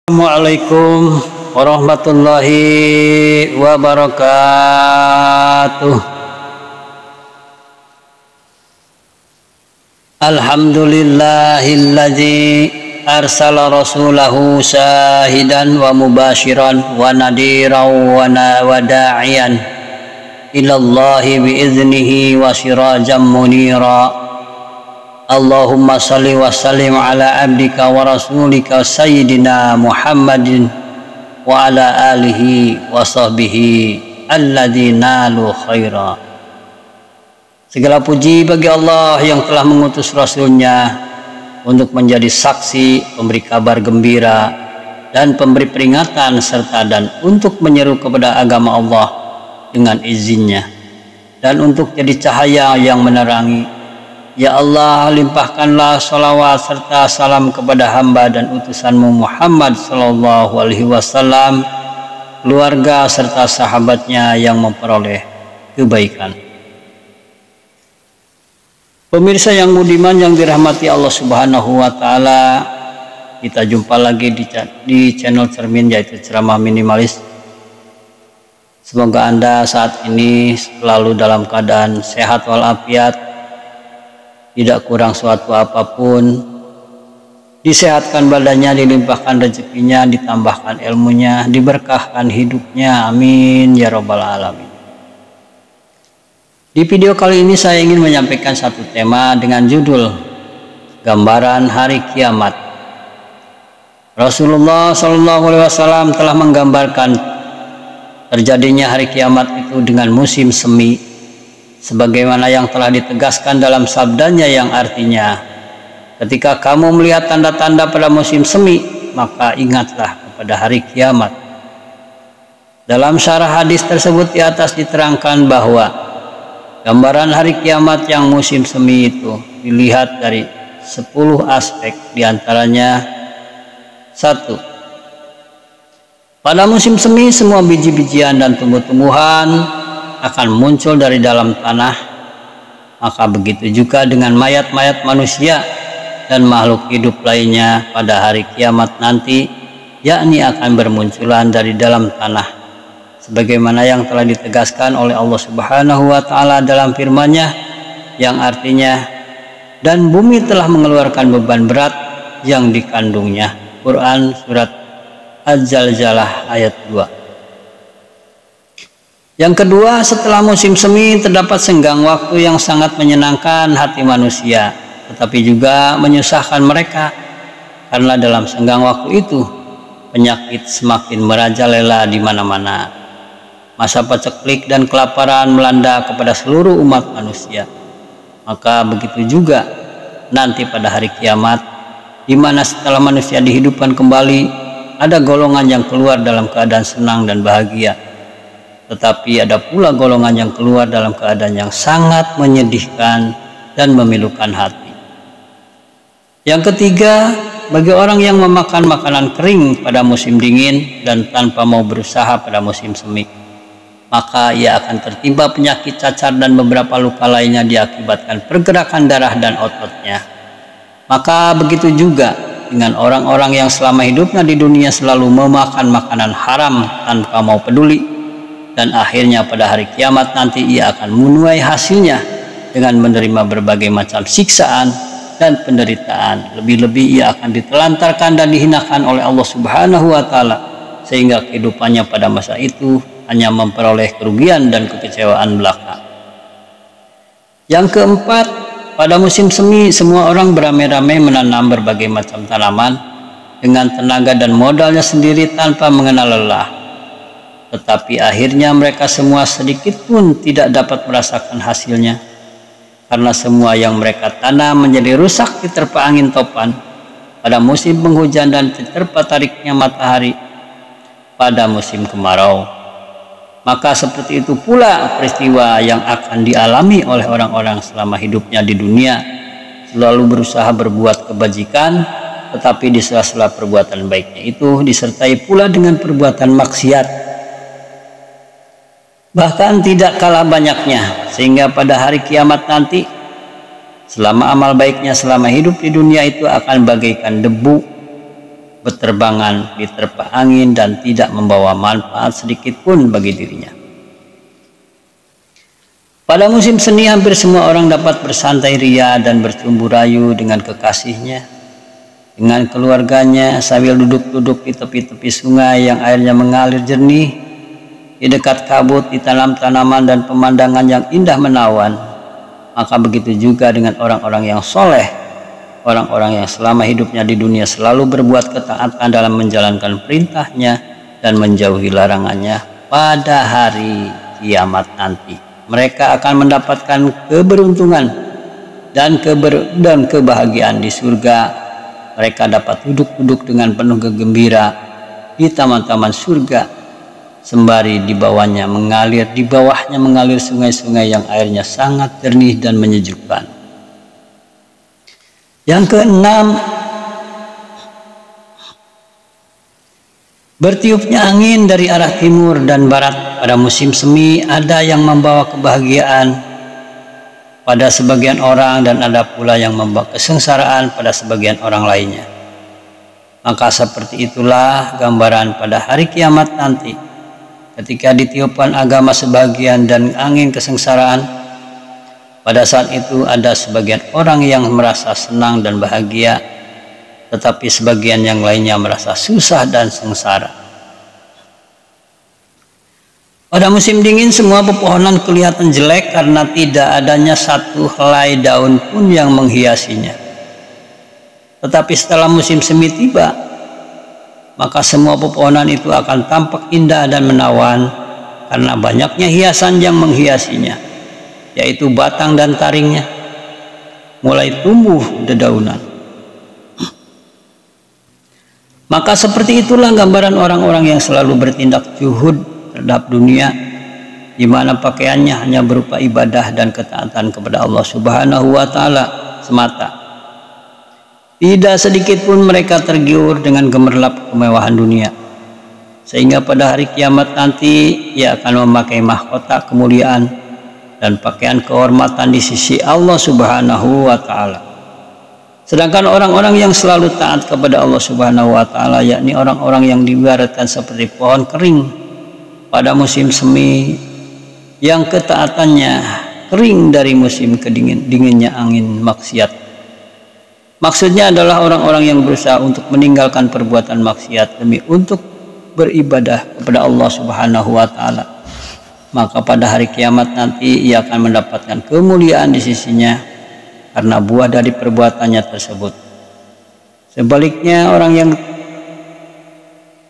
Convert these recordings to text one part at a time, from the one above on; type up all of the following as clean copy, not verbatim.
Assalamualaikum warahmatullahi wabarakatuh. Alhamdulillahilladzi arsala rasulahu syahidan wa mubashiran wa nadiran wa da'iyan ilallahi biiznihi wa sirajan munira. Allahumma salli wa sallim ala abdika wa rasulika sayyidina Muhammadin wa ala alihi wa sahbihi alladzina nalu khaira. Segala puji bagi Allah yang telah mengutus Rasulnya untuk menjadi saksi, pemberi kabar gembira dan pemberi peringatan serta dan untuk menyeru kepada agama Allah dengan izinnya dan untuk jadi cahaya yang menerangi. Ya Allah, limpahkanlah salawat serta salam kepada hamba dan utusanmu Muhammad sallallahu alaihi wasallam, keluarga serta sahabatnya yang memperoleh kebaikan. Pemirsa yang budiman yang dirahmati Allah Subhanahu wa taala, kita jumpa lagi di channel Cermin, yaitu Ceramah Minimalis. Semoga Anda saat ini selalu dalam keadaan sehat walafiat, tidak kurang suatu apapun, disehatkan badannya, dilimpahkan rezekinya, ditambahkan ilmunya, diberkahkan hidupnya, amin ya robbal alamin. Di video kali ini saya ingin menyampaikan satu tema dengan judul Gambaran Hari Kiamat. Rasulullah SAW telah menggambarkan terjadinya hari kiamat itu dengan musim semi, sebagaimana yang telah ditegaskan dalam sabdanya yang artinya, ketika kamu melihat tanda-tanda pada musim semi, maka ingatlah kepada hari kiamat. Dalam syarah hadis tersebut di atas diterangkan bahwa gambaran hari kiamat yang musim semi itu dilihat dari 10 aspek, diantaranya 1. Pada musim semi semua biji-bijian dan tumbuh-tumbuhan akan muncul dari dalam tanah, maka begitu juga dengan mayat-mayat manusia dan makhluk hidup lainnya pada hari kiamat nanti, yakni akan bermunculan dari dalam tanah, sebagaimana yang telah ditegaskan oleh Allah Subhanahu wa taala dalam firman-Nya yang artinya, dan bumi telah mengeluarkan beban berat yang dikandungnya. Quran surat Az-Zalzalah ayat 2. Yang kedua, setelah musim semi terdapat senggang waktu yang sangat menyenangkan hati manusia, tetapi juga menyusahkan mereka, karena dalam senggang waktu itu penyakit semakin merajalela di mana-mana. Masa paceklik dan kelaparan melanda kepada seluruh umat manusia. Maka begitu juga nanti pada hari kiamat, di mana setelah manusia dihidupkan kembali, ada golongan yang keluar dalam keadaan senang dan bahagia, tetapi ada pula golongan yang keluar dalam keadaan yang sangat menyedihkan dan memilukan hati. Yang ketiga, bagi orang yang memakan makanan kering pada musim dingin dan tanpa mau berusaha pada musim semi, maka ia akan tertimpa penyakit cacar dan beberapa luka lainnya diakibatkan pergerakan darah dan ototnya. Maka begitu juga dengan orang-orang yang selama hidupnya di dunia selalu memakan makanan haram tanpa mau peduli, dan akhirnya pada hari kiamat nanti ia akan menuai hasilnya dengan menerima berbagai macam siksaan dan penderitaan. Lebih-lebih ia akan ditelantarkan dan dihinakan oleh Allah Subhanahu wa taala, sehingga kehidupannya pada masa itu hanya memperoleh kerugian dan kekecewaan belaka. Yang keempat, pada musim semi semua orang beramai-ramai menanam berbagai macam tanaman dengan tenaga dan modalnya sendiri tanpa mengenal lelah. Tetapi akhirnya mereka semua sedikit pun tidak dapat merasakan hasilnya, karena semua yang mereka tanam menjadi rusak diterpa angin topan pada musim penghujan dan diterpa tariknya matahari pada musim kemarau. Maka seperti itu pula peristiwa yang akan dialami oleh orang-orang selama hidupnya di dunia, selalu berusaha berbuat kebajikan, tetapi di sela-sela perbuatan baiknya itu disertai pula dengan perbuatan maksiat, bahkan tidak kalah banyaknya, sehingga pada hari kiamat nanti selama amal baiknya selama hidup di dunia itu akan bagaikan debu berterbangan diterpa angin dan tidak membawa manfaat sedikit pun bagi dirinya. Pada musim seni hampir semua orang dapat bersantai ria dan bercumbu rayu dengan kekasihnya, dengan keluarganya sambil duduk-duduk di tepi-tepi sungai yang airnya mengalir jernih, di dekat kabut, di tanam-tanaman dan pemandangan yang indah menawan. Maka begitu juga dengan orang-orang yang soleh, orang-orang yang selama hidupnya di dunia selalu berbuat ketaatan dalam menjalankan perintahnya dan menjauhi larangannya. Pada hari kiamat nanti mereka akan mendapatkan keberuntungan dan kebahagiaan di surga. Mereka dapat duduk-duduk dengan penuh gembira di taman-taman surga, sembari di bawahnya mengalir sungai-sungai yang airnya sangat jernih dan menyejukkan. Yang keenam, bertiupnya angin dari arah timur dan barat pada musim semi ada yang membawa kebahagiaan pada sebagian orang dan ada pula yang membawa kesengsaraan pada sebagian orang lainnya. Maka seperti itulah gambaran pada hari kiamat nanti, ketika ditiupkan agama sebagian dan angin kesengsaraan. Pada saat itu ada sebagian orang yang merasa senang dan bahagia, tetapi sebagian yang lainnya merasa susah dan sengsara. Pada musim dingin semua pepohonan kelihatan jelek karena tidak adanya satu helai daun pun yang menghiasinya. Tetapi setelah musim semi tiba, maka semua pepohonan itu akan tampak indah dan menawan karena banyaknya hiasan yang menghiasinya, yaitu batang dan taringnya mulai tumbuh dedaunan. Maka seperti itulah gambaran orang-orang yang selalu bertindak juhud terhadap dunia, di mana pakaiannya hanya berupa ibadah dan ketaatan kepada Allah Subhanahu wa Ta'ala semata. Tidak sedikit pun mereka tergiur dengan gemerlap kemewahan dunia, sehingga pada hari kiamat nanti ia akan memakai mahkota kemuliaan dan pakaian kehormatan di sisi Allah Subhanahu wa Ta'ala. Sedangkan orang-orang yang selalu taat kepada Allah Subhanahu wa Ta'ala, yakni orang-orang yang diibaratkan seperti pohon kering pada musim semi yang ketaatannya kering dari musim dinginnya angin maksiat. Maksudnya adalah orang-orang yang berusaha untuk meninggalkan perbuatan maksiat demi untuk beribadah kepada Allah Subhanahu wa Ta'ala. Maka pada hari kiamat nanti ia akan mendapatkan kemuliaan di sisinya karena buah dari perbuatannya tersebut. Sebaliknya orang yang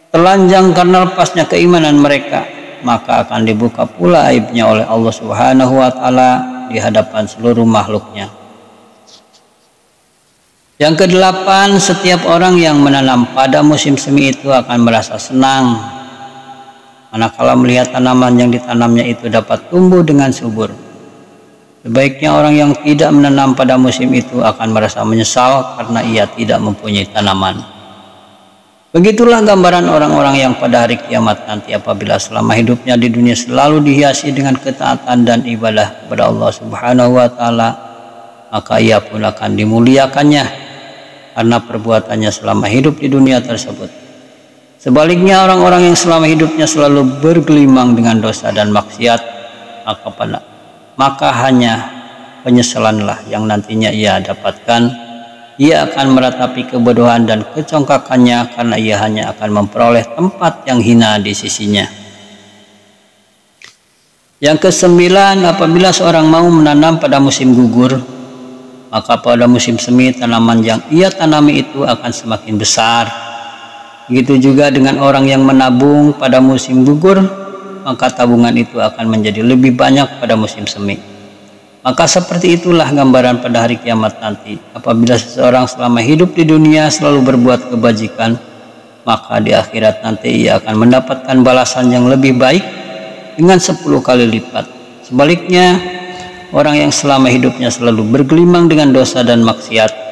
telanjang karena lepasnya keimanan mereka, maka akan dibuka pula aibnya oleh Allah Subhanahu wa Ta'ala di hadapan seluruh makhluknya. Yang kedelapan, setiap orang yang menanam pada musim semi itu akan merasa senang manakala melihat tanaman yang ditanamnya itu dapat tumbuh dengan subur. Sebaiknya orang yang tidak menanam pada musim itu akan merasa menyesal karena ia tidak mempunyai tanaman. Begitulah gambaran orang-orang yang pada hari kiamat nanti apabila selama hidupnya di dunia selalu dihiasi dengan ketaatan dan ibadah kepada Allah Subhanahu wa Ta'ala, maka ia pun akan dimuliakannya karena perbuatannya selama hidup di dunia tersebut. Sebaliknya orang-orang yang selama hidupnya selalu bergelimang dengan dosa dan maksiat, maka hanya penyesalanlah yang nantinya ia dapatkan. Ia akan meratapi kebodohan dan kecongkakannya karena ia hanya akan memperoleh tempat yang hina di sisinya. Yang kesembilan, apabila seorang mau menanam pada musim gugur, maka pada musim semi tanaman yang ia tanami itu akan semakin besar. Begitu juga dengan orang yang menabung pada musim gugur, maka tabungan itu akan menjadi lebih banyak pada musim semi. Maka seperti itulah gambaran pada hari kiamat nanti. Apabila seseorang selama hidup di dunia selalu berbuat kebajikan, maka di akhirat nanti ia akan mendapatkan balasan yang lebih baik dengan 10 kali lipat. Sebaliknya, orang yang selama hidupnya selalu bergelimang dengan dosa dan maksiat,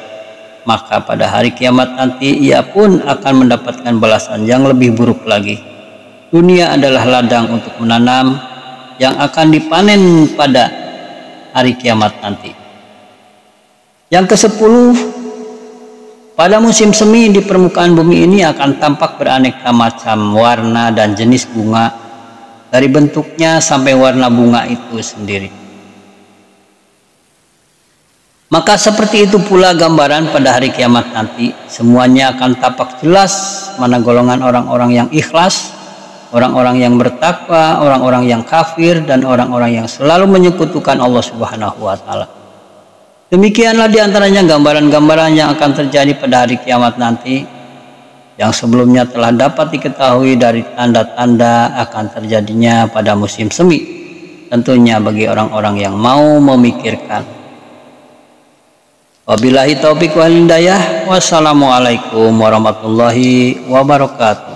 maka pada hari kiamat nanti ia pun akan mendapatkan balasan yang lebih buruk lagi. Dunia adalah ladang untuk menanam yang akan dipanen pada hari kiamat nanti. Yang ke-10, Pada musim semi di permukaan bumi ini akan tampak beraneka macam warna dan jenis bunga, dari bentuknya sampai warna bunga itu sendiri. Maka seperti itu pula gambaran pada hari kiamat nanti, semuanya akan tampak jelas mana golongan orang-orang yang ikhlas, orang-orang yang bertakwa, orang-orang yang kafir, dan orang-orang yang selalu menyekutukan Allah Subhanahu wa Ta'ala. Demikianlah diantaranya gambaran-gambaran yang akan terjadi pada hari kiamat nanti, yang sebelumnya telah dapat diketahui dari tanda-tanda akan terjadinya pada musim semi, tentunya bagi orang-orang yang mau memikirkan. Wabillahi taufiq wal hidayah. Wassalamualaikum warahmatullahi wabarakatuh.